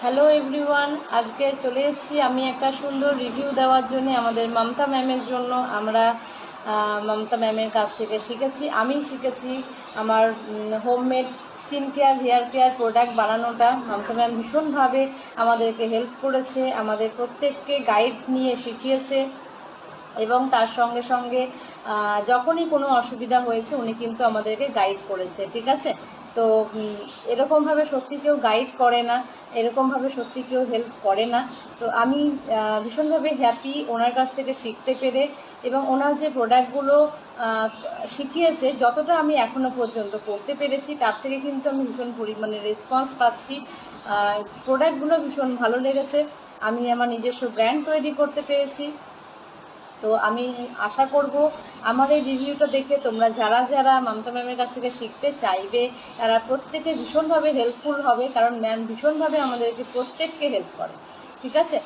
Hello everyone, আজকে চলে এসেছি আমি একটা সুন্দর রিভিউ দেওয়ার জন্য আমাদের মমতা ম্যামের জন্য। আমরা মমতা ম্যামের কাছ থেকে আমি শিখেছি আমার homemade skin care hair care product বানানোটা। মমতা ম্যাম ভীষণভাবে আমাদেরকে হেল্প করেছে, আমাদের প্রত্যেককে গাইড নিয়ে শিখিয়েছে এবং তার সঙ্গে সঙ্গে যখনই কোনো অসুবিধা হয়েছে উনি কিন্তু আমাদেরকে গাইড করেছে। ঠিক আছে, তো এরকমভাবে সত্যি কেউ গাইড করে না, এরকমভাবে সত্যি কেউ হেল্প করে না। তো আমি ভীষণভাবে হ্যাপি ওনার কাছ থেকে শিখতে পেরে, এবং ওনার যে প্রোডাক্টগুলো শিখিয়েছে যতটা আমি এখনও পর্যন্ত করতে পেরেছি তার থেকে কিন্তু আমি ভীষণ পরিমাণে রেসপন্স পাচ্ছি। প্রোডাক্টগুলো ভীষণ ভালো লেগেছে, আমি আমার নিজস্ব ব্র্যান্ড তৈরি করতে পেরেছি। তো আমি আশা করব আমার এই রিভিউটা দেখে তোমরা যারা যারা মমতা ম্যামের কাছ থেকে শিখতে চাইবে তারা প্রত্যেকে ভীষণভাবে হেল্পফুল হবে, কারণ ম্যাম ভীষণভাবে আমাদেরকে প্রত্যেককে হেল্প করে। ঠিক আছে,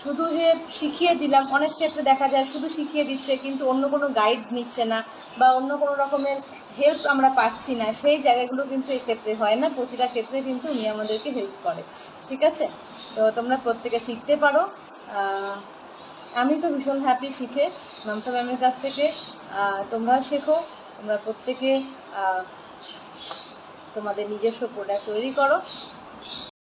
শুধু যে শিখিয়ে দিলাম, অনেক ক্ষেত্রে দেখা যায় শুধু শিখিয়ে দিচ্ছে কিন্তু অন্য কোনো গাইড নিচ্ছে না বা অন্য কোনো রকমের হেল্প আমরা পাচ্ছি না, সেই জায়গাগুলো কিন্তু এক্ষেত্রে হয় না। প্রতিটা ক্ষেত্রে কিন্তু উনি আমাদেরকে হেল্প করে। ঠিক আছে, তো তোমরা প্রত্যেকে শিখতে পারো। আমি তো ভীষণ হ্যাপি শিখে মমতা ম্যামের কাছ থেকে। তোমরাও শেখো, তোমরা প্রত্যেকে তোমাদের নিজস্ব প্রোডাক্ট তৈরি করো।